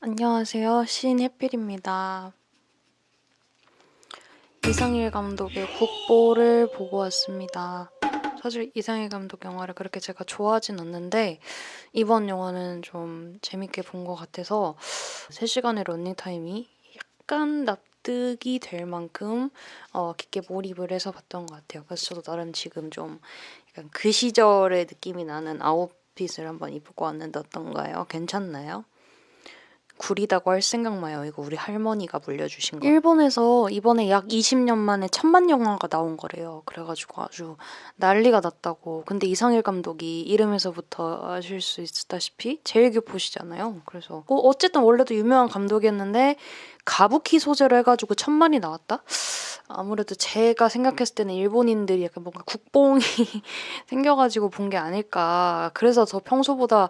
안녕하세요. 시인 햇빛입니다. 이상일 감독의 국보를 보고 왔습니다. 사실 이상일 감독 영화를 그렇게 제가 좋아하진 않는데 이번 영화는 좀 재밌게 본 것 같아서 3시간의 러닝타임이 약간 납득이 될 만큼 깊게 몰입을 해서 봤던 것 같아요. 그래서 저도 나름 지금 좀 약간 그 시절의 느낌이 나는 아웃핏을 한번 입고 왔는데 어떤가요? 괜찮나요? 구리다고 할 생각 마요. 이거 우리 할머니가 물려주신 거. 일본에서 이번에 약 20년 만에 천만 영화가 나온 거래요. 그래가지고 아주 난리가 났다고. 근데 이상일 감독이 이름에서부터 아실 수 있다시피 제일 교포시잖아요. 그래서 어쨌든 원래도 유명한 감독이었는데 가부키 소재로 해가지고 천만이 나왔다? 아무래도 제가 생각했을 때는 일본인들이 약간 뭔가 국뽕이 생겨가지고 본 게 아닐까. 그래서 더 평소보다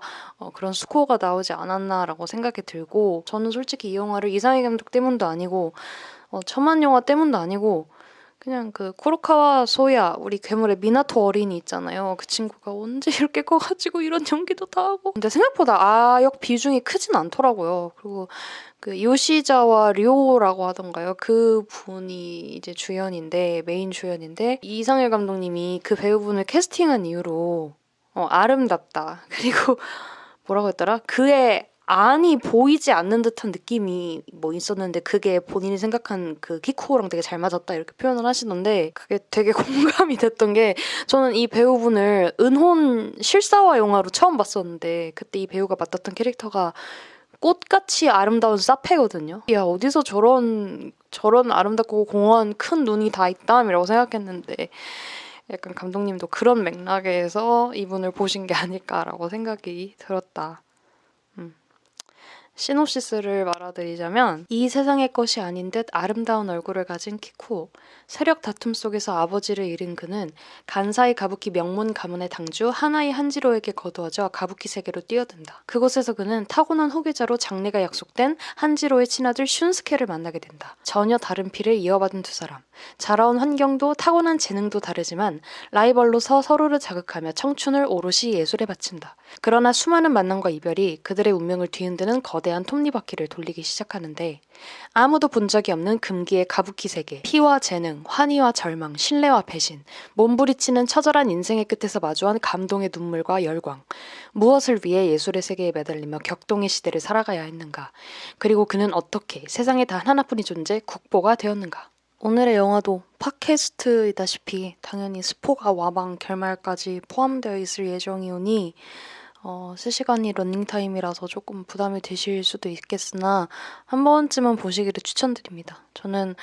그런 스코어가 나오지 않았나라고 생각이 들고, 저는 솔직히 이 영화를 이상희 감독 때문도 아니고 천만 영화 때문도 아니고 그냥 그 쿠로카와 소야, 우리 괴물의 미나토 어린이 있잖아요. 그 친구가 언제 이렇게 커가지고 이런 연기도 다 하고. 근데 생각보다 아역 비중이 크진 않더라고요. 그리고 그 요시자와 료라고 하던가요? 그 분이 이제 주연인데, 메인 주연인데, 이상일 감독님이 그 배우분을 캐스팅한 이유로 아름답다. 그리고 뭐라고 했더라? 그의 안이 보이지 않는 듯한 느낌이 뭐 있었는데 그게 본인이 생각한 그 키쿠오랑 되게 잘 맞았다 이렇게 표현을 하시던데, 그게 되게 공감이 됐던 게, 저는 이 배우분을 은혼 실사화 영화로 처음 봤었는데 그때 이 배우가 맡았던 캐릭터가 꽃같이 아름다운 사페거든요. 야, 어디서 저런 아름답고 공허한 큰 눈이 다 있담이라고 생각했는데 약간 감독님도 그런 맥락에서 이분을 보신 게 아닐까라고 생각이 들었다. 시놉시스를 말아드리자면, 이 세상의 것이 아닌 듯 아름다운 얼굴을 가진 키쿠오. 세력 다툼 속에서 아버지를 잃은 그는 간사이 가부키 명문 가문의 당주 하나이 한지로에게 거두어져 가부키 세계로 뛰어든다. 그곳에서 그는 타고난 후계자로 장래가 약속된 한지로의 친아들 슌스케를 만나게 된다. 전혀 다른 피를 이어받은 두 사람. 자라온 환경도 타고난 재능도 다르지만 라이벌로서 서로를 자극하며 청춘을 오롯이 예술에 바친다. 그러나 수많은 만남과 이별이 그들의 운명을 뒤흔드는 거대한 톱니바퀴를 돌리기 시작하는데, 아무도 본 적이 없는 금기의 가부키 세계, 피와 재능, 환희와 절망, 신뢰와 배신, 몸부리치는 처절한 인생의 끝에서 마주한 감동의 눈물과 열광, 무엇을 위해 예술의 세계에 매달리며 격동의 시대를 살아가야 했는가, 그리고 그는 어떻게 세상에 단 하나뿐인 존재 국보가 되었는가. 오늘의 영화도 팟캐스트이다시피 당연히 스포가 와방 결말까지 포함되어 있을 예정이오니 3시간이 러닝타임이라서 조금 부담이 되실 수도 있겠으나 한 번쯤은 보시기를 추천드립니다. 저는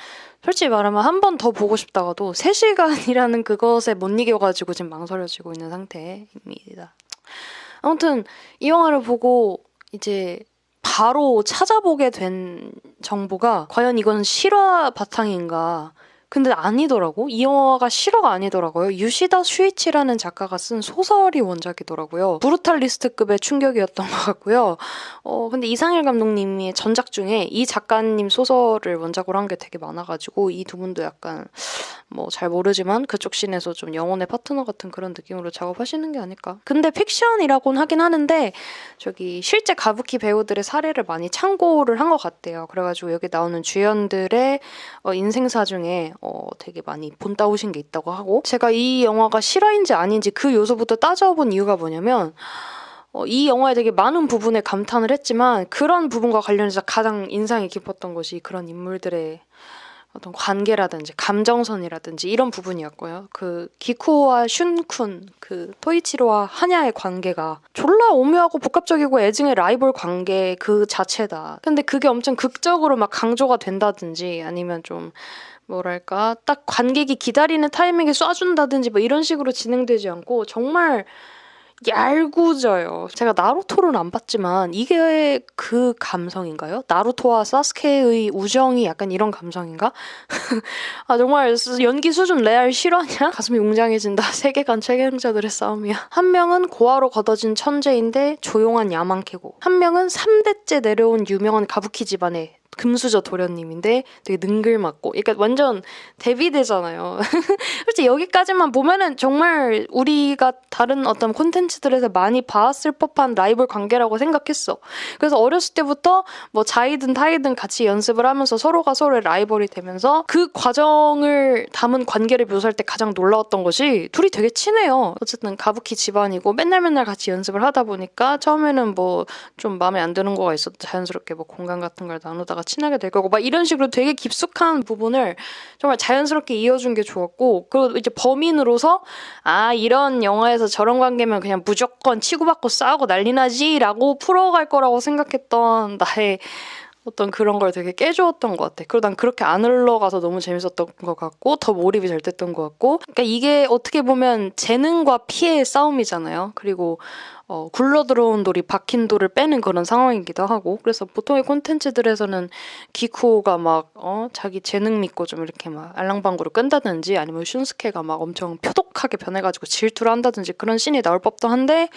솔직히 말하면 한 번 더 보고 싶다가도 3시간이라는 그것에 못 이겨가지고 지금 망설여지고 있는 상태입니다. 아무튼 이 영화를 보고 이제 바로 찾아보게 된 정보가, 과연 이건 실화 바탕인가? 근데 아니더라고. 이 영화가 실화가 아니더라고요. 유시다 슈이치라는 작가가 쓴 소설이 원작이더라고요. 브루탈리스트급의 충격이었던 것 같고요. 근데 이상일 감독님의 전작 중에 이 작가님 소설을 원작으로 한 게 되게 많아가지고 이 두 분도 약간 뭐 잘 모르지만 그쪽 씬에서 좀 영혼의 파트너 같은 그런 느낌으로 작업하시는 게 아닐까. 근데 픽션이라고는 하긴 하는데 저기 실제 가부키 배우들의 사례를 많이 참고를 한 것 같대요. 그래가지고 여기 나오는 주연들의 인생사 중에 되게 많이 본따오신 게 있다고 하고, 제가 이 영화가 실화인지 아닌지 그 요소부터 따져본 이유가 뭐냐면, 이 영화에 되게 많은 부분에 감탄을 했지만 그런 부분과 관련해서 가장 인상이 깊었던 것이 그런 인물들의 어떤 관계라든지 감정선이라든지 이런 부분이었고요. 그 기쿠와 슌쿤, 그 토이치로와 하냐의 관계가 졸라 오묘하고 복합적이고 애증의 라이벌 관계 그 자체다. 근데 그게 엄청 극적으로 막 강조가 된다든지 아니면 좀 뭐랄까 딱 관객이 기다리는 타이밍에 쏴준다든지 뭐 이런 식으로 진행되지 않고 정말 얄궂어요. 제가 나루토를 안 봤지만 이게 그 감성인가요? 나루토와 사스케의 우정이 약간 이런 감성인가? 아, 정말 연기 수준 레알 실화냐? 가슴이 웅장해진다. 세계관 최강자들의 싸움이야. 한 명은 고아로 걷어진 천재인데 조용한 야망캐고, 한 명은 3대째 내려온 유명한 가부키 집안의 금수저 도련님인데 되게 능글맞고 그러니까 완전 대비되잖아요. 솔직히 여기까지만 보면은 정말 우리가 다른 어떤 콘텐츠들에서 많이 봤을 법한 라이벌 관계라고 생각했어. 그래서 어렸을 때부터 뭐 자이든 타이든 같이 연습을 하면서 서로가 서로의 라이벌이 되면서 그 과정을 담은 관계를 묘사할 때 가장 놀라웠던 것이 둘이 되게 친해요. 어쨌든 가부키 집안이고 맨날 같이 연습을 하다 보니까 처음에는 뭐 좀 마음에 안 드는 거가 있어도 자연스럽게 뭐 공간 같은 걸 나누다가 친하게 될 거고 막 이런 식으로 되게 깊숙한 부분을 정말 자연스럽게 이어준 게 좋았고 그리고 이제 범인으로서 이런 영화에서 저런 관계면 그냥 무조건 치고받고 싸우고 난리 나지 라고 풀어갈 거라고 생각했던 나의 어떤 그런 걸 되게 깨주었던 것 같아. 그리고 난 그렇게 안 흘러가서 너무 재밌었던 것 같고 더 몰입이 잘 됐던 것 같고 그러니까 이게 어떻게 보면 재능과 피해의 싸움이잖아요. 그리고 굴러들어온 돌이 박힌 돌을 빼는 그런 상황이기도 하고 그래서 보통의 콘텐츠들에서는 기쿠오가 막 자기 재능 믿고 좀 이렇게 막 알랑방구를 끈다든지 아니면 슌스케가 막 엄청 표독하게 변해가지고 질투를 한다든지 그런 씬이 나올 법도 한데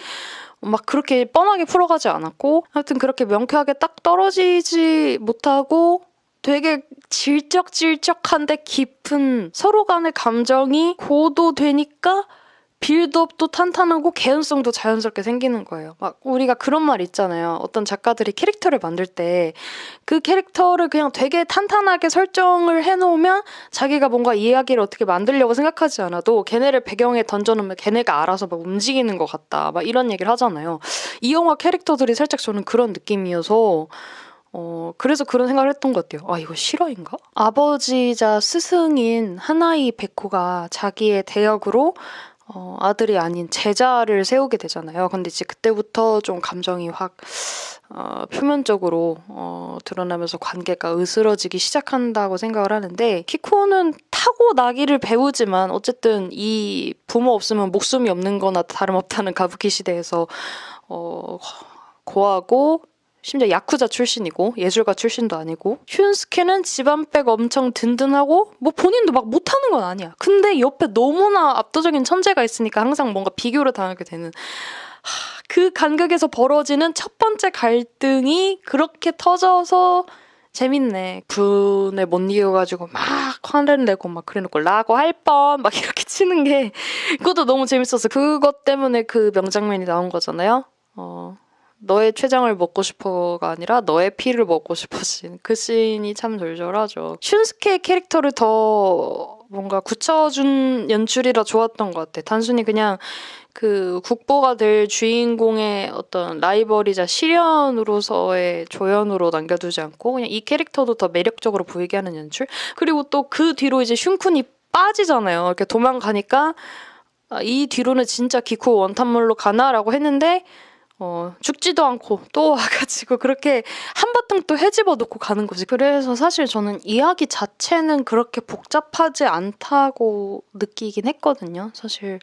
막 그렇게 뻔하게 풀어가지 않았고 하여튼 그렇게 명쾌하게 딱 떨어지지 못하고 되게 질적질적한데 깊은 서로 간의 감정이 고도되니까 빌드업도 탄탄하고 개연성도 자연스럽게 생기는 거예요. 막 우리가 그런 말 있잖아요. 어떤 작가들이 캐릭터를 만들 때 그 캐릭터를 그냥 되게 탄탄하게 설정을 해놓으면 자기가 뭔가 이야기를 어떻게 만들려고 생각하지 않아도 걔네를 배경에 던져놓으면 걔네가 알아서 막 움직이는 것 같다. 막 이런 얘기를 하잖아요. 이 영화 캐릭터들이 살짝 저는 그런 느낌이어서 그래서 그런 생각을 했던 것 같아요. 이거 실화인가? 아버지자 스승인 하나이 베코가 자기의 대역으로 아들이 아닌 제자를 세우게 되잖아요. 근데 이제 그때부터 좀 감정이 확 표면적으로 드러나면서 관계가 으스러지기 시작한다고 생각을 하는데 키코는 타고나기를 배우지만 어쨌든 이 부모 없으면 목숨이 없는 거나 다름없다는 가부키 시대에서 고하고 심지어 야쿠자 출신이고 예술가 출신도 아니고 슌스케는 집안백 엄청 든든하고 뭐 본인도 막 못하는 건 아니야. 근데 옆에 너무나 압도적인 천재가 있으니까 항상 뭔가 비교를 당하게 되는 그 간극에서 벌어지는 첫 번째 갈등이 그렇게 터져서 재밌네. 분에 못 이겨가지고 막 화를 내고 막 그래놓고 라고 할 뻔 막 이렇게 치는 게 그것도 너무 재밌었어. 그것 때문에 그 명장면이 나온 거잖아요. 너의 췌장을 먹고 싶어가 아니라 너의 피를 먹고 싶어진 그 씬이 참 절절하죠. 슌스케의 캐릭터를 더 뭔가 굳혀준 연출이라 좋았던 것 같아. 단순히 그냥 그 국보가 될 주인공의 어떤 라이벌이자 시련으로서의 조연으로 남겨두지 않고 그냥 이 캐릭터도 더 매력적으로 보이게 하는 연출. 그리고 또 그 뒤로 이제 슌쿤이 빠지잖아요. 이렇게 도망가니까 이 뒤로는 진짜 기쿠 원탄물로 가나라고 했는데 죽지도 않고 또 와가지고 그렇게 한바탕 또 헤집어 놓고 가는 거지. 그래서 사실 저는 이야기 자체는 그렇게 복잡하지 않다고 느끼긴 했거든요. 사실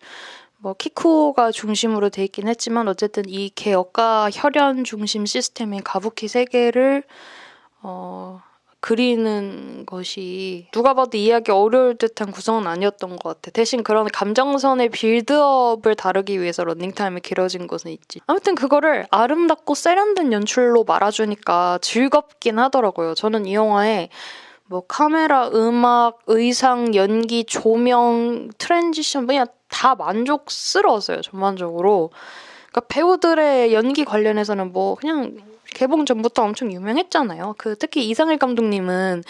뭐 키쿠오가 중심으로 돼 있긴 했지만 어쨌든 이 개혁과 혈연 중심 시스템인 가부키 세계를 그리는 것이 누가 봐도 이해하기 어려울 듯한 구성은 아니었던 것 같아. 대신 그런 감정선의 빌드업을 다루기 위해서 런닝타임이 길어진 것은 있지. 아무튼 그거를 아름답고 세련된 연출로 말아주니까 즐겁긴 하더라고요. 저는 이 영화에 뭐 카메라, 음악, 의상, 연기, 조명, 트랜지션 그냥 다 만족스러웠어요. 전반적으로. 그러니까 배우들의 연기 관련해서는 뭐 그냥 개봉 전부터 엄청 유명했잖아요. 특히 이상일 감독님은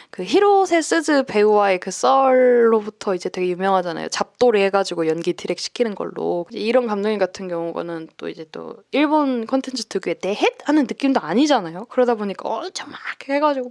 그 히로세 스즈 배우와의 그 썰로부터 이제 되게 유명하잖아요. 잡돌이 해가지고 연기 디렉 시키는 걸로. 이런 감독님 같은 경우는 또 이제 또 일본 콘텐츠 특유의 내헷 하는 느낌도 아니잖아요. 그러다 보니까 엄청 막 해가지고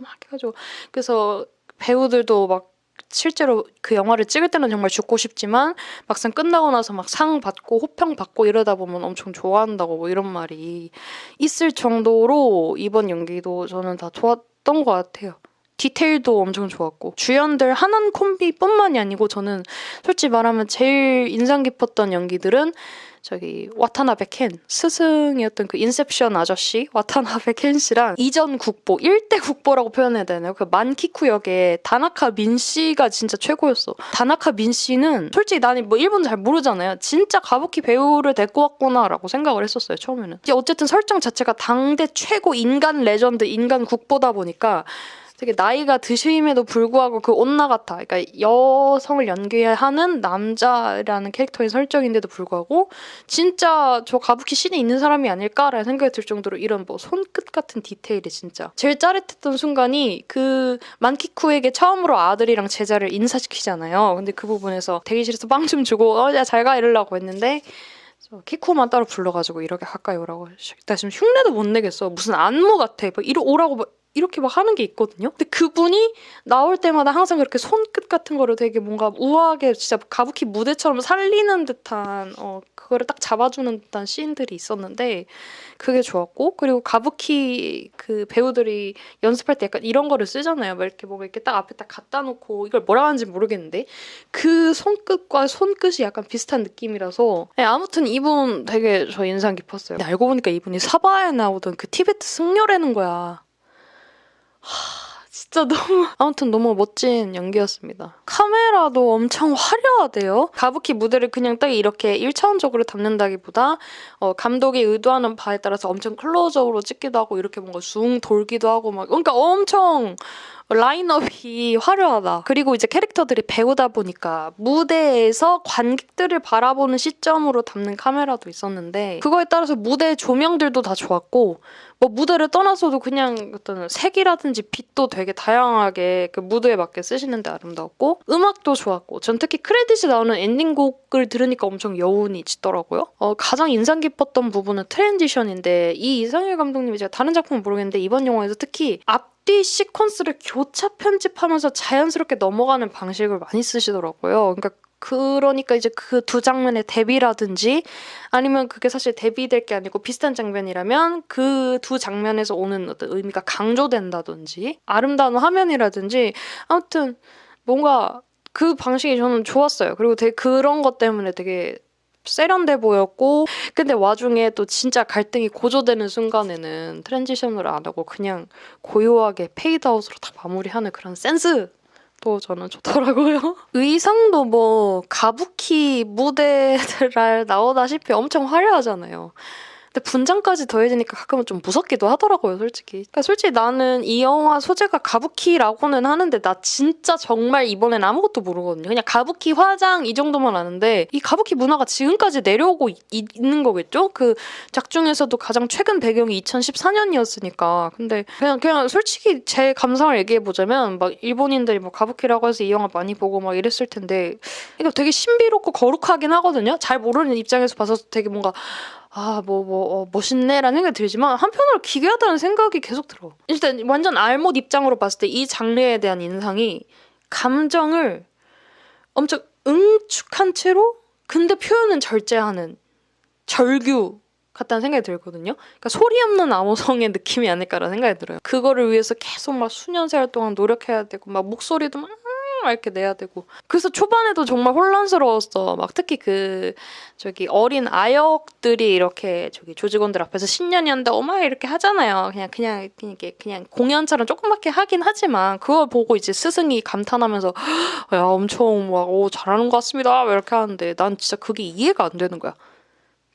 그래서 배우들도 막 실제로 그 영화를 찍을 때는 정말 죽고 싶지만 막상 끝나고 나서 막 상 받고 호평 받고 이러다 보면 엄청 좋아한다고 뭐 이런 말이 있을 정도로 이번 연기도 저는 다 좋았던 것 같아요. 디테일도 엄청 좋았고 주연들 한한 콤비뿐만이 아니고 저는 솔직히 말하면 제일 인상 깊었던 연기들은 저기 와타나베 켄 스승이었던 그 인셉션 아저씨 와타나베 켄 씨랑 이전 국보 1대 국보라고 표현해야 되나요? 그 만키쿠 역의 다나카 민 씨가 진짜 최고였어. 다나카 민 씨는 솔직히 나는 뭐 일본 잘 모르잖아요. 진짜 가부키 배우를 데리고 왔구나라고 생각을 했었어요. 처음에는. 어쨌든 설정 자체가 당대 최고 인간 레전드 인간 국보다 보니까 되게 나이가 드심에도 불구하고 그 온나가타, 그러니까 여성을 연기하는 남자라는 캐릭터의 설정인데도 불구하고 진짜 저 가부키 씬에 있는 사람이 아닐까라는 생각이 들 정도로 이런 뭐 손끝 같은 디테일이 진짜 제일 짜릿했던 순간이 그 만키쿠에게 처음으로 아들이랑 제자를 인사시키잖아요. 근데 그 부분에서 대기실에서 빵 좀 주고 야 잘 가 이러려고 했는데 키코만 따로 불러가지고 이렇게 가까이 오라고. 나 지금 흉내도 못 내겠어. 무슨 안무 같아. 막 이리 오라고 막 이렇게 막 하는 게 있거든요. 근데 그분이 나올 때마다 항상 그렇게 손끝 같은 거를 되게 뭔가 우아하게 진짜 가부키 무대처럼 살리는 듯한 그거를 딱 잡아주는 듯한 씬들이 있었는데 그게 좋았고 그리고 가부키 그 배우들이 연습할 때 약간 이런 거를 쓰잖아요. 막 이렇게 뭔가 이렇게 딱 앞에 딱 갖다 놓고 이걸 뭐라 하는지 모르겠는데 그 손끝과 손끝이 약간 비슷한 느낌이라서 네, 아무튼 이분 되게 저 인상 깊었어요. 근데 알고 보니까 이분이 사바에 나오던 그 티베트 승려라는 거야. 진짜 아무튼 너무 멋진 연기였습니다. 카메라도 엄청 화려하대요. 가부키 무대를 그냥 딱 이렇게 1차원적으로 담는다기보다 감독이 의도하는 바에 따라서 엄청 클로즈업으로 찍기도 하고 이렇게 뭔가 숭 돌기도 하고 막 그러니까 엄청 라인업이 화려하다. 그리고 이제 캐릭터들이 배우다 보니까 무대에서 관객들을 바라보는 시점으로 담는 카메라도 있었는데 그거에 따라서 무대 조명들도 다 좋았고 뭐 무대를 떠나서도 그냥 어떤 색이라든지 빛도 되게 다양하게 그 무드에 맞게 쓰시는데 아름다웠고 음악도 좋았고 전 특히 크레딧이 나오는 엔딩곡을 들으니까 엄청 여운이 짙더라고요. 가장 인상 깊었던 부분은 트랜지션인데 이 이상일 감독님이 제가 다른 작품은 모르겠는데 이번 영화에서 특히 앞뒤 시퀀스를 교차 편집하면서 자연스럽게 넘어가는 방식을 많이 쓰시더라고요. 그러니까 이제 그 두 장면의 대비라든지 아니면 그게 사실 대비될 게 아니고 비슷한 장면이라면 그 두 장면에서 오는 어떤 의미가 강조된다든지 아름다운 화면이라든지 아무튼 뭔가 그 방식이 저는 좋았어요. 그리고 되게 그런 것 때문에 되게 세련돼 보였고 근데 와중에 또 진짜 갈등이 고조되는 순간에는 트랜지션을 안 하고 그냥 고요하게 페이드아웃으로 다 마무리하는 그런 센스 또 저는 좋더라고요. 의상도 뭐 가부키 무대들 나오다시피 엄청 화려하잖아요. 근데 분장까지 더해지니까 가끔은 좀 무섭기도 하더라고요, 솔직히. 그러니까 솔직히 나는 이 영화 소재가 가부키라고는 하는데 나 진짜 정말 이번엔 아무것도 모르거든요. 그냥 가부키 화장 이 정도만 아는데 이 가부키 문화가 지금까지 내려오고 있는 거겠죠? 그 작중에서도 가장 최근 배경이 2014년이었으니까. 근데 그냥 솔직히 제 감상을 얘기해보자면 막 일본인들이 뭐 가부키라고 해서 이 영화 많이 보고 막 이랬을 텐데 이거 되게 신비롭고 거룩하긴 하거든요. 잘 모르는 입장에서 봐서 되게 뭔가 멋있네라는 생각이 들지만 한편으로 기괴하다는 생각이 계속 들어. 일단 완전 알못 입장으로 봤을 때 이 장르에 대한 인상이 감정을 엄청 응축한 채로 근데 표현은 절제하는 절규 같다는 생각이 들거든요. 그러니까 소리 없는 암호성의 느낌이 아닐까라는 생각이 들어요. 그거를 위해서 계속 막 수년 세월 동안 노력해야 되고 막 목소리도 막 이렇게 내야 되고 그래서 초반에도 정말 혼란스러웠어. 막 특히 그 저기 어린 아역들이 이렇게 저기 조직원들 앞에서 신년이었는데 막 이렇게 하잖아요. 그냥 공연처럼 조그맣게 하긴 하지만 그걸 보고 이제 스승이 감탄하면서 야 엄청 막 잘하는 것 같습니다 이렇게 하는데 난 진짜 그게 이해가 안 되는 거야.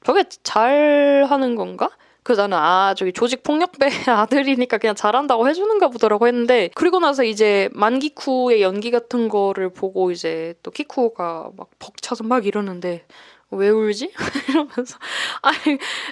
저게 잘하는 건가? 그래서 나는 저기 조직 폭력배 아들이니까 그냥 잘한다고 해주는가 보더라고 했는데 그리고 나서 이제 만기쿠의 연기 같은 거를 보고 이제 또 키쿠가 막 벅차서 막 이러는데 왜 울지? 이러면서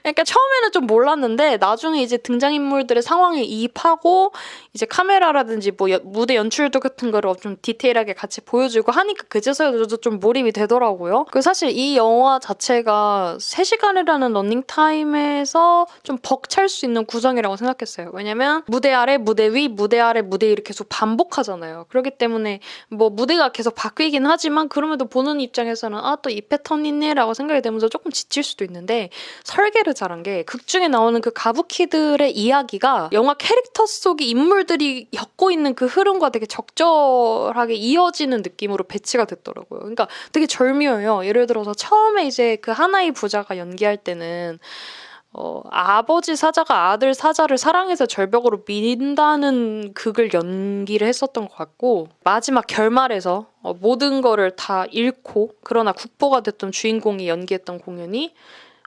그러니까 처음에는 좀 몰랐는데 나중에 이제 등장인물들의 상황에 이입하고 이제 카메라라든지 뭐 무대 연출도 같은 거를 좀 디테일하게 같이 보여주고 하니까 그제서야 저도 좀 몰입이 되더라고요. 그 사실 이 영화 자체가 3시간이라는 런닝타임에서 좀 벅찰 수 있는 구성이라고 생각했어요. 왜냐면 무대 아래, 무대 위, 무대 아래, 무대 위를 계속 반복하잖아요. 그렇기 때문에 뭐 무대가 계속 바뀌긴 하지만 그럼에도 보는 입장에서는 또 이 패턴 있네 라고 생각이 되면서 조금 지칠 수도 있는데 설계를 잘한 게 극 중에 나오는 그 가부키들의 이야기가 영화 캐릭터 속의 인물들이 겪고 있는 그 흐름과 되게 적절하게 이어지는 느낌으로 배치가 됐더라고요. 그러니까 되게 절묘해요. 예를 들어서 처음에 이제 그 하나의 부자가 연기할 때는 아버지 사자가 아들 사자를 사랑해서 절벽으로 민다는 극을 연기를 했었던 것 같고 마지막 결말에서 모든 거를 다 잃고 그러나 국보가 됐던 주인공이 연기했던 공연이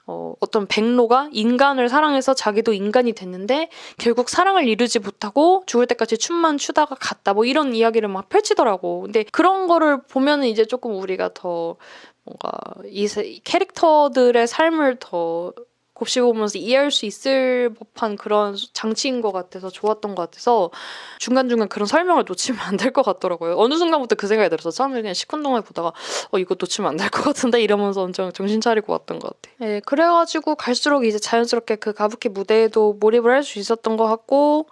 어떤 백로가 인간을 사랑해서 자기도 인간이 됐는데 결국 사랑을 이루지 못하고 죽을 때까지 춤만 추다가 갔다 뭐 이런 이야기를 막 펼치더라고. 근데 그런 거를 보면은 이제 조금 우리가 더 뭔가 이 캐릭터들의 삶을 더 곱씹어보면서 이해할 수 있을 법한 그런 장치인 것 같아서 좋았던 것 같아서 중간중간 그런 설명을 놓치면 안 될 것 같더라고요. 어느 순간부터 그 생각이 들어서 처음에 그냥 시큰둥하게 보다가 이거 놓치면 안 될 것 같은데 이러면서 엄청 정신 차리고 왔던 것 같아. 네, 그래가지고 갈수록 이제 자연스럽게 그 가부키 무대에도 몰입을 할 수 있었던 것 같고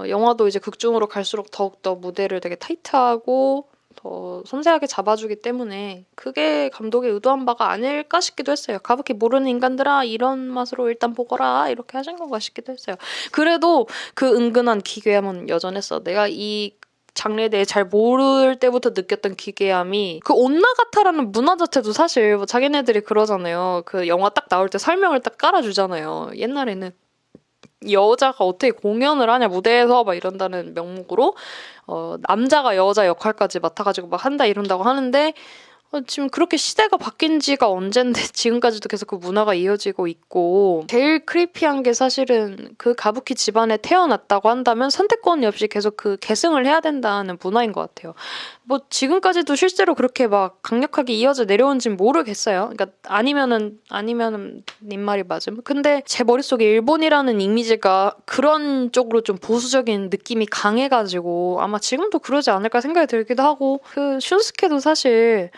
영화도 이제 극중으로 갈수록 더욱더 무대를 되게 타이트하고 더 섬세하게 잡아주기 때문에 그게 감독의 의도한 바가 아닐까 싶기도 했어요. 가부키 모르는 인간들아 이런 맛으로 일단 보거라 이렇게 하신 건가 싶기도 했어요. 그래도 그 은근한 기괴함은 여전했어. 내가 이 장르에 대해 잘 모를 때부터 느꼈던 기괴함이 그 온나가타라는 문화 자체도 사실 뭐 자기네들이 그러잖아요. 그 영화 딱 나올 때 설명을 딱 깔아주잖아요. 옛날에는 여자가 어떻게 공연을 하냐 무대에서 막 이런다는 명목으로 남자가 여자 역할까지 맡아가지고 막 한다 이런다고 하는데 지금 그렇게 시대가 바뀐 지가 언젠데 지금까지도 계속 그 문화가 이어지고 있고 제일 크리피한 게 사실은 그 가부키 집안에 태어났다고 한다면 선택권이 없이 계속 그 계승을 해야 된다는 문화인 것 같아요. 뭐 지금까지도 실제로 그렇게 막 강력하게 이어져 내려온지는 모르겠어요. 그러니까 아니면은 님 말이 맞음. 근데 제 머릿속에 일본이라는 이미지가 그런 쪽으로 좀 보수적인 느낌이 강해가지고 아마 지금도 그러지 않을까 생각이 들기도 하고 그 슌스케도 사실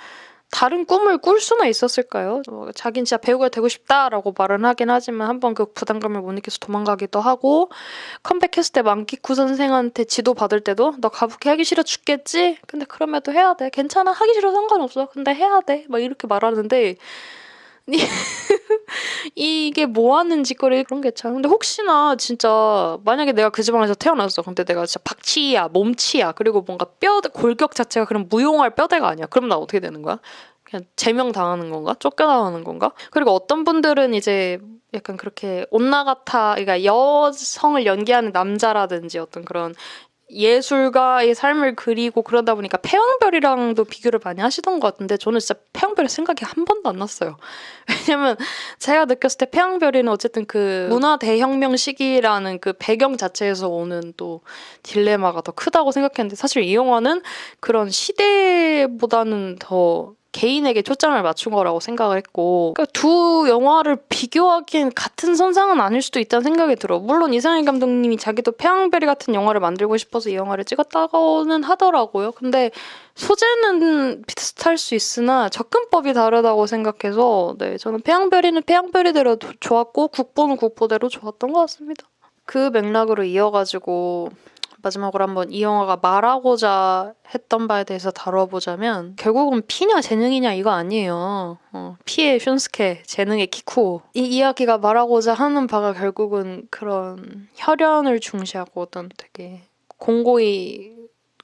다른 꿈을 꿀 수나 있었을까요? 자긴 진짜 배우가 되고 싶다라고 말은 하긴 하지만 한번 그 부담감을 못 느껴서 도망가기도 하고 컴백했을 때 만기쿠 선생한테 지도 받을 때도 너 가부키 하기 싫어 죽겠지? 근데 그럼에도 해야 돼. 괜찮아. 하기 싫어 상관없어. 근데 해야 돼. 막 이렇게 말하는데 이게 뭐 하는 짓거리 그런 게 참. 근데 혹시나 진짜 만약에 내가 그 집안에서 태어났어. 근데 내가 진짜 박치야, 몸치야. 그리고 뭔가 골격 자체가 그런 무용할 뼈대가 아니야. 그럼 나 어떻게 되는 거야? 그냥 제명당하는 건가? 쫓겨나가는 건가? 그리고 어떤 분들은 이제 약간 그렇게 온나가타, 그러니까 여성을 연기하는 남자라든지 어떤 그런 예술가의 삶을 그리고 그러다 보니까 패왕별이랑도 비교를 많이 하시던 것 같은데 저는 진짜 패왕별의 생각이 한 번도 안 났어요. 왜냐면 제가 느꼈을 때 패왕별이는 어쨌든 그 문화 대혁명 시기라는 그 배경 자체에서 오는 또 딜레마가 더 크다고 생각했는데 사실 이 영화는 그런 시대보다는 더 개인에게 초점을 맞춘 거라고 생각을 했고 그러니까 두 영화를 비교하기엔 같은 선상은 아닐 수도 있다는 생각이 들어. 물론 이상희 감독님이 자기도 패왕별이 같은 영화를 만들고 싶어서 이 영화를 찍었다고는 하더라고요. 근데 소재는 비슷할 수 있으나 접근법이 다르다고 생각해서 네, 저는 패왕별이는 패왕별이대로 좋았고 국보는 국보대로 좋았던 것 같습니다. 그 맥락으로 이어가지고 마지막으로 한번 이 영화가 말하고자 했던 바에 대해서 다뤄보자면 결국은 피냐 재능이냐 이거 아니에요. 피의 슌스케, 재능의 키쿠. 이 이야기가 말하고자 하는 바가 결국은 그런 혈연을 중시하고 어떤 되게 공고히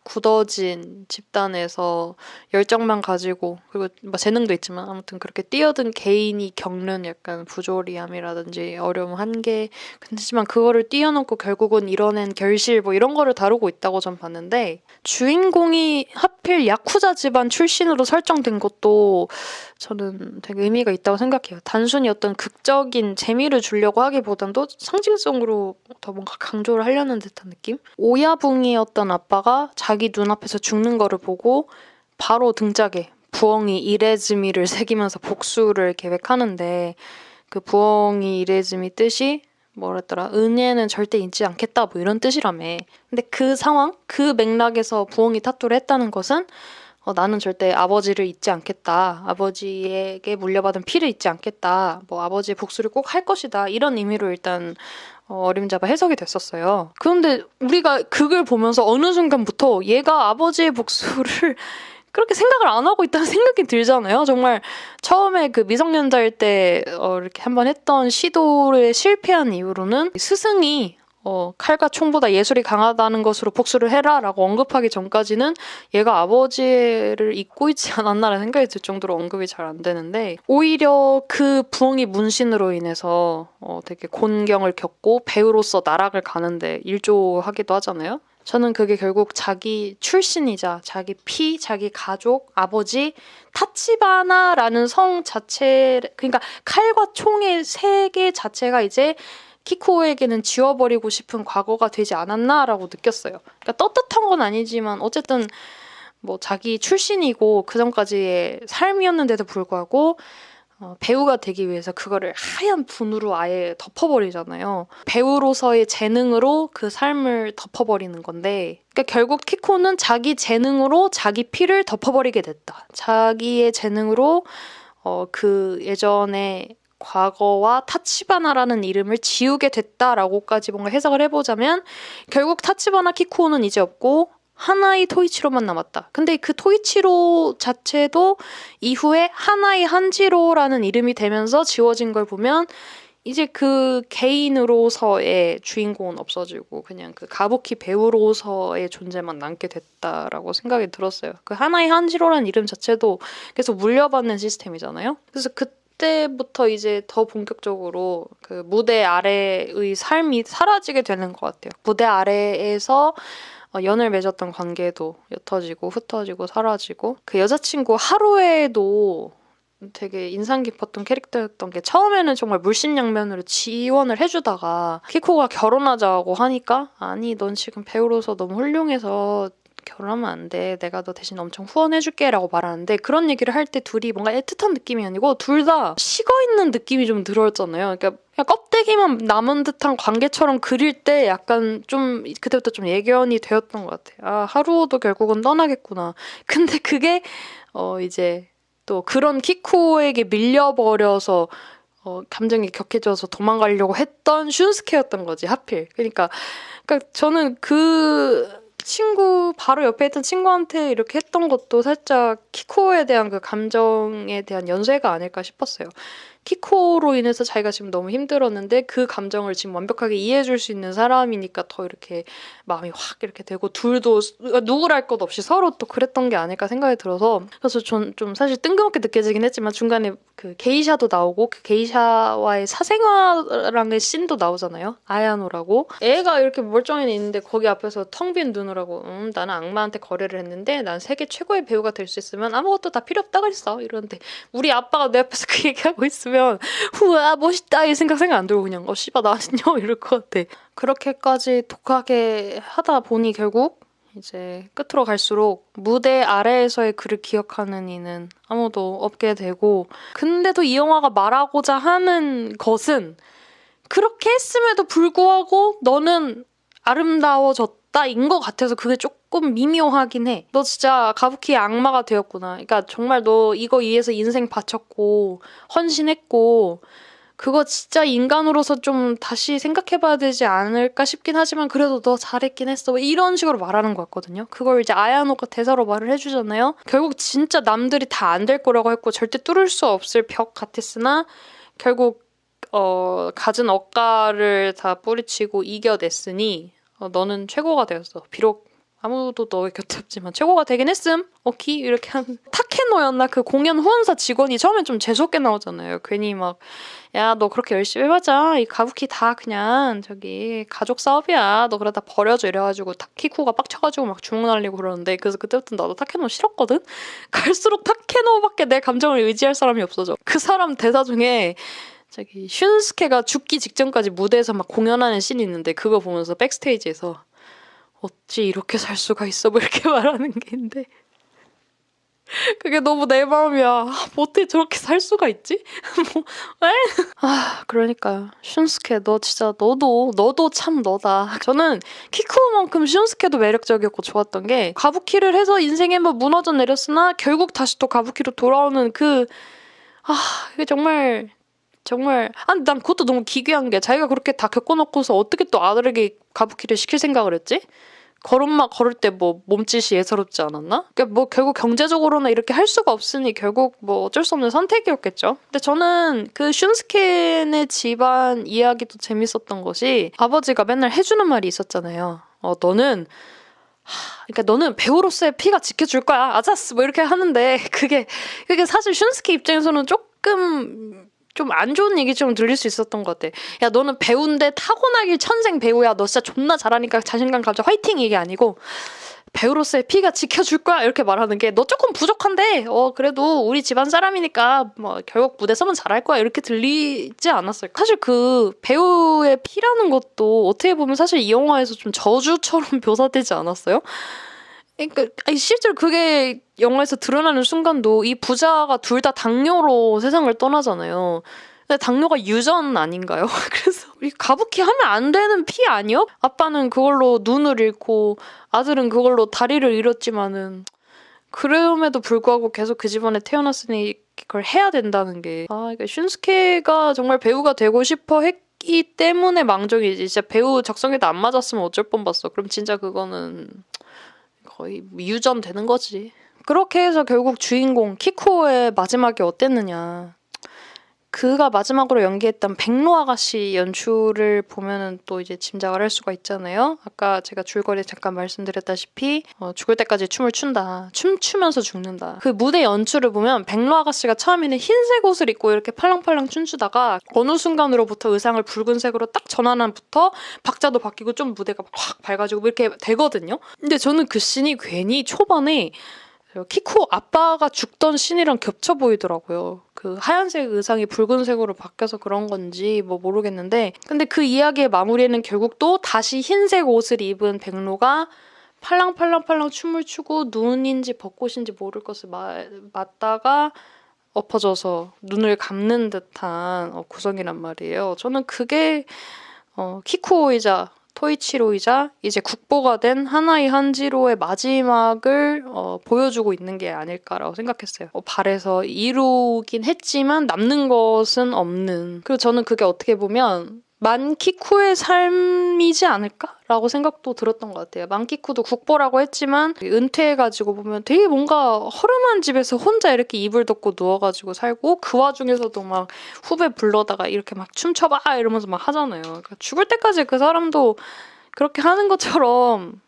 굳어진 집단에서 열정만 가지고 그리고 뭐 재능도 있지만 아무튼 그렇게 뛰어든 개인이 겪는 약간 부조리함이라든지 어려움 한계 하지만 그거를 뛰어넘고 결국은 이뤄낸 결실 뭐 이런 거를 다루고 있다고 전 봤는데 주인공이 하필 야쿠자 집안 출신으로 설정된 것도 저는 되게 의미가 있다고 생각해요. 단순히 어떤 극적인 재미를 주려고 하기보단도 상징성으로 더 뭔가 강조를 하려는 듯한 느낌? 오야붕이었던 아빠가 자기 눈앞에서 죽는 거를 보고 바로 등짝에 부엉이 이레즈미를 새기면서 복수를 계획하는데 그 부엉이 이레즈미 뜻이 뭐랬더라? 은혜는 절대 잊지 않겠다 뭐 이런 뜻이라며. 근데 그 상황, 그 맥락에서 부엉이 타투를 했다는 것은 나는 절대 아버지를 잊지 않겠다. 아버지에게 물려받은 피를 잊지 않겠다. 뭐 아버지의 복수를 꼭 할 것이다. 이런 의미로 일단 어림잡아 해석이 됐었어요. 그런데 우리가 그걸 보면서 어느 순간부터 얘가 아버지의 복수를 그렇게 생각을 안 하고 있다는 생각이 들잖아요. 정말 처음에 그 미성년자일 때 이렇게 한번 했던 시도를 실패한 이후로는 스승이 칼과 총보다 예술이 강하다는 것으로 복수를 해라라고 언급하기 전까지는 얘가 아버지를 잊고 있지 않았나라는 생각이 들 정도로 언급이 잘 안 되는데 오히려 그 부엉이 문신으로 인해서 되게 곤경을 겪고 배우로서 나락을 가는데 일조하기도 하잖아요. 저는 그게 결국 자기 출신이자 자기 피, 자기 가족, 아버지 타치바나라는 성 자체, 그러니까 칼과 총의 세계 자체가 이제 키코에게는 지워버리고 싶은 과거가 되지 않았나라고 느꼈어요. 그러니까 떳떳한 건 아니지만 어쨌든 뭐 자기 출신이고 그 전까지의 삶이었는데도 불구하고 배우가 되기 위해서 그거를 하얀 분으로 아예 덮어버리잖아요. 배우로서의 재능으로 그 삶을 덮어버리는 건데 그러니까 결국 키코는 자기 재능으로 자기 피를 덮어버리게 됐다. 자기의 재능으로 그 예전에 과거와 타치바나라는 이름을 지우게 됐다라고까지 뭔가 해석을 해보자면 결국 타치바나 키코는 이제 없고 하나이 토이치로만 남았다. 근데 그 토이치로 자체도 이후에 하나이 한지로라는 이름이 되면서 지워진 걸 보면 이제 그 개인으로서의 주인공은 없어지고 그냥 그 가부키 배우로서의 존재만 남게 됐다라고 생각이 들었어요. 그 하나이 한지로라는 이름 자체도 계속 물려받는 시스템이잖아요. 그래서 그때부터 이제 더 본격적으로 그 무대 아래의 삶이 사라지게 되는 것 같아요. 무대 아래에서 연을 맺었던 관계도 옅어지고 흩어지고 사라지고 그 여자친구 하루에도 되게 인상 깊었던 캐릭터였던 게 처음에는 정말 물심양면으로 지원을 해주다가 키코가 결혼하자고 하니까 아니 넌 지금 배우로서 너무 훌륭해서 결혼하면 안 돼. 내가 너 대신 엄청 후원해줄게 라고 말하는데 그런 얘기를 할 때 둘이 뭔가 애틋한 느낌이 아니고 둘 다 식어있는 느낌이 좀 들었잖아요. 그러니까 그냥 껍데기만 남은 듯한 관계처럼 그릴 때 약간 좀 그때부터 좀 예견이 되었던 것 같아요. 아 하루도 결국은 떠나겠구나. 근데 그게 이제 또 그런 키코에게 밀려버려서 감정이 격해져서 도망가려고 했던 슌스케였던 거지 하필. 그러니까 저는 그 친구 바로 옆에 있던 친구한테 이렇게 했던 것도 살짝 키코에 대한 그 감정에 대한 연쇄가 아닐까 싶었어요. 키코로 인해서 자기가 지금 너무 힘들었는데 그 감정을 지금 완벽하게 이해해줄 수 있는 사람이니까 더 이렇게 마음이 확 이렇게 되고 둘도 누구랄 것 없이 서로 또 그랬던 게 아닐까 생각이 들어서 그래서 전 좀 사실 뜬금없게 느껴지긴 했지만 중간에 그 게이샤도 나오고 그 게이샤와의 사생활랑의 씬도 나오잖아요. 아야노라고 애가 이렇게 멀쩡히 있는데 거기 앞에서 텅 빈 눈을 하고 나는 악마한테 거래를 했는데 난 세계 최고의 배우가 될 수 있으면 아무것도 다 필요 없다 그랬어 이러는데 우리 아빠가 내 앞에서 그 얘기하고 있으면 우와 멋있다 이 생각 안 들고 그냥 씨발 나 안녕 이럴 것 같아. 그렇게까지 독하게 하다 보니 결국 이제 끝으로 갈수록 무대 아래에서의 그를 기억하는 이는 아무도 없게 되고 근데도 이 영화가 말하고자 하는 것은 그렇게 했음에도 불구하고 너는 아름다워졌다 인 것 같아서 그게 조금 미묘하긴 해. 너 진짜 가부키의 악마가 되었구나. 그러니까 정말 너 이거 위해서 인생 바쳤고 헌신했고 그거 진짜 인간으로서 좀 다시 생각해봐야 되지 않을까 싶긴 하지만 그래도 너 잘했긴 했어. 이런 식으로 말하는 것 같거든요. 그걸 이제 아야노가 대사로 말을 해주잖아요. 결국 진짜 남들이 다 안 될 거라고 했고 절대 뚫을 수 없을 벽 같았으나 결국 갖은 억가를 다 뿌리치고 이겨냈으니 너는 최고가 되었어. 비록 아무도 너의 곁에 없지만 최고가 되긴 했음. 오키 이렇게 한 타케노였나 그 공연 후원사 직원이 처음엔 좀 재수없게 나오잖아요. 괜히 막 야 너 그렇게 열심히 해봤자 이 가부키 다 그냥 저기 가족 사업이야. 너 그러다 버려줘 이래가지고 키쿠가 빡쳐가지고 막 주먹 날리고 그러는데 그래서 그때부터 나도 타케노 싫었거든. 갈수록 타케노밖에 내 감정을 의지할 사람이 없어져. 그 사람 대사 중에 저기 슌스케가 죽기 직전까지 무대에서 막 공연하는 씬이 있는데 그거 보면서 백스테이지에서 어찌 이렇게 살 수가 있어 뭐 이렇게 말하는 게 있는데 그게 너무 내 마음이야. 어떻게 저렇게 살 수가 있지? 뭐 에? 그러니까요. 슌스케 너 진짜 너도 참 너다. 저는 키쿠만큼 슌스케도 매력적이었고 좋았던 게 가부키를 해서 인생이 한번 무너져 내렸으나 결국 다시 또 가부키로 돌아오는 이게 정말 난 그것도 너무 기괴한 게 자기가 그렇게 다 겪어놓고서 어떻게 또 아들에게 가부키를 시킬 생각을 했지? 걸음마 걸을 때 뭐 몸짓이 예사롭지 않았나? 그러니까 뭐 결국 경제적으로는 이렇게 할 수가 없으니 결국 뭐 어쩔 수 없는 선택이었겠죠. 근데 저는 그 슌스케네 집안 이야기도 재밌었던 것이 아버지가 맨날 해주는 말이 있었잖아요. 그러니까 너는 배우로서의 피가 지켜줄 거야. 아자스 뭐 이렇게 하는데 그게 사실 슌스케 입장에서는 조금 좀 안 좋은 얘기처럼 들릴 수 있었던 것 같아. 야, 너는 배우인데 타고나길 천생 배우야. 너 진짜 존나 잘하니까 자신감 가져. 화이팅! 이게 아니고 배우로서의 피가 지켜줄 거야. 이렇게 말하는 게 너 조금 부족한데 그래도 우리 집안 사람이니까 뭐 결국 무대 서면 잘할 거야. 이렇게 들리지 않았어요. 사실 그 배우의 피라는 것도 어떻게 보면 사실 이 영화에서 좀 저주처럼 묘사되지 않았어요? 그러니까 실제로 그게 영화에서 드러나는 순간도 이 부자가 둘 다 당뇨로 세상을 떠나잖아요. 근데 당뇨가 유전 아닌가요? 그래서 우리 가부키 하면 안 되는 피 아니요? 아빠는 그걸로 눈을 잃고 아들은 그걸로 다리를 잃었지만은 그럼에도 불구하고 계속 그 집안에 태어났으니 그걸 해야 된다는 게 그러니까 슌스케가 정말 배우가 되고 싶어 했기 때문에 망정이지. 진짜 배우 적성에도 안 맞았으면 어쩔 뻔봤어. 그럼 진짜 그거는 거의 유전되는 거지. 그렇게 해서 결국 주인공 키코의 마지막이 어땠느냐. 그가 마지막으로 연기했던 백로 아가씨 연출을 보면은 또 이제 짐작을 할 수가 있잖아요. 아까 제가 줄거리 잠깐 말씀드렸다시피 죽을 때까지 춤을 춘다. 춤추면서 죽는다. 그 무대 연출을 보면 백로 아가씨가 처음에는 흰색 옷을 입고 이렇게 팔랑팔랑 춤추다가 어느 순간으로부터 의상을 붉은색으로 딱 전환함부터 박자도 바뀌고 좀 무대가 확 밝아지고 이렇게 되거든요. 근데 저는 그 씬이 괜히 초반에 키코 아빠가 죽던 씬이랑 겹쳐 보이더라고요. 그 하얀색 의상이 붉은색으로 바뀌어서 그런 건지 뭐 모르겠는데 근데 그 이야기의 마무리에는 결국 또 다시 흰색 옷을 입은 백로가 팔랑팔랑팔랑 춤을 추고 눈인지 벚꽃인지 모를 것을 맞다가 엎어져서 눈을 감는 듯한 구성이란 말이에요. 저는 그게 키코이자 토이치로이자 이제 국보가 된 하나이 한지로의 마지막을 보여주고 있는 게 아닐까라고 생각했어요. 발에서 이루긴 했지만 남는 것은 없는. 그리고 저는 그게 어떻게 보면 만키쿠의 삶이지 않을까라고 생각도 들었던 것 같아요. 만키쿠도 국보라고 했지만 은퇴해가지고 보면 되게 뭔가 허름한 집에서 혼자 이렇게 이불 덮고 누워가지고 살고 그 와중에서도 막 후배 불러다가 이렇게 막 춤춰봐 이러면서 막 하잖아요. 그러니까 죽을 때까지 그 사람도 그렇게 하는 것처럼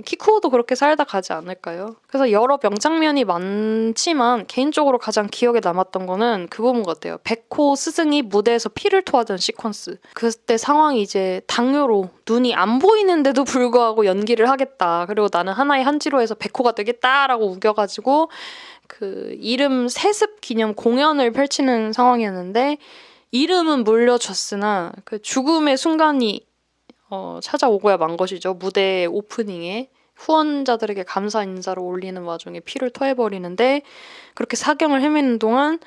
키쿠도 그렇게 살다 가지 않을까요? 그래서 여러 명장면이 많지만 개인적으로 가장 기억에 남았던 거는 그 부분 같아요. 백호 스승이 무대에서 피를 토하던 시퀀스. 그때 상황이 이제 당뇨로 눈이 안 보이는데도 불구하고 연기를 하겠다. 그리고 나는 하나의 한지로에서 백호가 되겠다라고 우겨가지고 그 이름 세습 기념 공연을 펼치는 상황이었는데 이름은 물려줬으나 그 죽음의 순간이 찾아오고야 만 것이죠. 무대 오프닝에 후원자들에게 감사 인사를 올리는 와중에 피를 토해버리는데 그렇게 사경을 헤매는 동안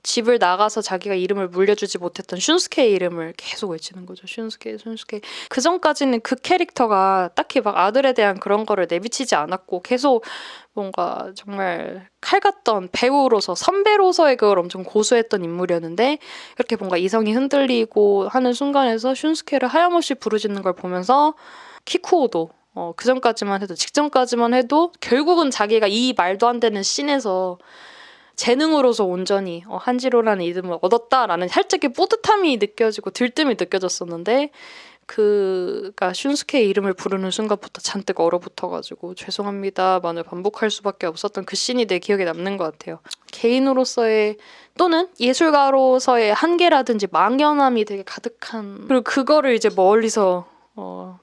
집을 나가서 자기가 이름을 물려주지 못했던 슌스케의 이름을 계속 외치는 거죠. 슌스케. 그 전까지는 그 캐릭터가 딱히 막 아들에 대한 그런 거를 내비치지 않았고 계속 뭔가 정말 칼 같던 배우로서 선배로서의 그걸 엄청 고수했던 인물이었는데 이렇게 뭔가 이성이 흔들리고 하는 순간에서 슌스케를 하염없이 부르짖는 걸 보면서 키쿠오도 그 전까지만 해도 직전까지만 해도 결국은 자기가 이 말도 안 되는 씬에서 재능으로서 온전히 한지로라는 이름을 얻었다라는 살짝의 뿌듯함이 느껴지고 들뜸이 느껴졌었는데 그가 슌스케의 이름을 부르는 순간부터 잔뜩 얼어붙어가지고 죄송합니다만을 반복할 수밖에 없었던 그 씬이 내 기억에 남는 것 같아요. 개인으로서의 또는 예술가로서의 한계라든지 막연함이 되게 가득한 그리고 그거를 이제 멀리서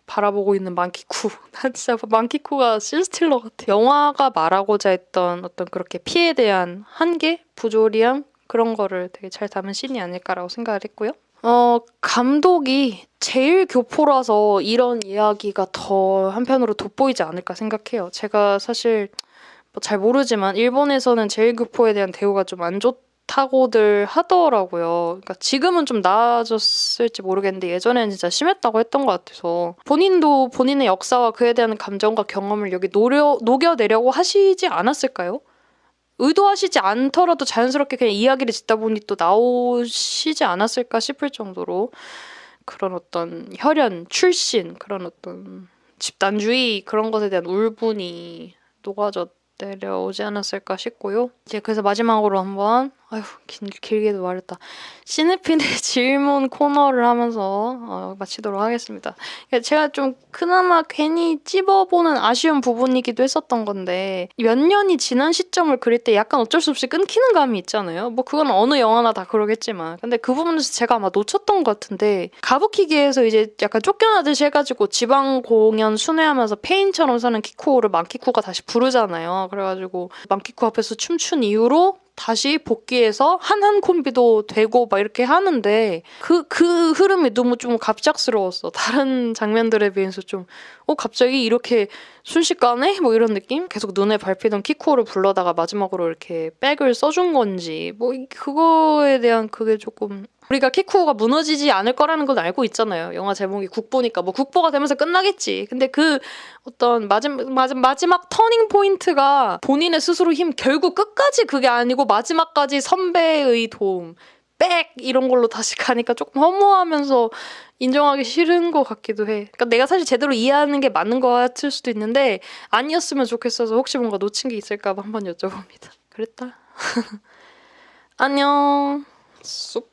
바라보고 있는 만키쿠. 난 진짜 만키쿠가 실스틸러 같아. 영화가 말하고자 했던 어떤 그렇게 피에 대한 한계, 부조리함 그런 거를 되게 잘 담은 씬이 아닐까라고 생각을 했고요. 감독이 제일 교포라서 이런 이야기가 더 한편으로 돋보이지 않을까 생각해요. 제가 사실 잘 모르지만 일본에서는 제일 교포에 대한 대우가 좀 안 좋다고들 하더라고요. 그러니까 지금은 좀 나아졌을지 모르겠는데 예전에는 진짜 심했다고 했던 것 같아서 본인도 본인의 역사와 그에 대한 감정과 경험을 여기 녹여내려고 하시지 않았을까요? 의도하시지 않더라도 자연스럽게 그냥 이야기를 짓다 보니 또 나오시지 않았을까 싶을 정도로 그런 어떤 혈연, 출신, 그런 어떤 집단주의 그런 것에 대한 울분이 녹아져 내려오지 않았을까 싶고요. 이제 그래서 마지막으로 한번 길게도 말했다. 시네필의 질문 코너를 하면서 마치도록 하겠습니다. 제가 좀 그나마 괜히 찝어보는 아쉬운 부분이기도 했었던 건데 몇 년이 지난 시점을 그릴 때 약간 어쩔 수 없이 끊기는 감이 있잖아요. 뭐 그건 어느 영화나 다 그러겠지만 근데 그 부분에서 제가 아마 놓쳤던 것 같은데 가부키기에서 이제 약간 쫓겨나듯이 해가지고 지방 공연 순회하면서 페인처럼 사는 키쿠오를 만키쿠가 다시 부르잖아요. 그래가지고 만키쿠 앞에서 춤춘 이후로 다시 복귀해서 한한 콤비도 되고 막 이렇게 하는데 그 흐름이 너무 좀 갑작스러웠어. 다른 장면들에 비해서 좀 갑자기 이렇게 순식간에 뭐 이런 느낌? 계속 눈에 밟히던 키코를 불러다가 마지막으로 이렇게 백을 써준 건지 뭐 그거에 대한 그게 조금 우리가 키쿠가 무너지지 않을 거라는 건 알고 있잖아요. 영화 제목이 국보니까 뭐 국보가 되면서 끝나겠지. 근데 그 어떤 마지막 터닝 포인트가 본인의 스스로 결국 끝까지 그게 아니고 마지막까지 선배의 도움, 백 이런 걸로 다시 가니까 조금 허무하면서 인정하기 싫은 것 같기도 해. 그러니까 내가 사실 제대로 이해하는 게 맞는 것 같을 수도 있는데 아니었으면 좋겠어서 혹시 뭔가 놓친 게 있을까 봐 한번 여쭤봅니다. 그랬다. 안녕. 쏙.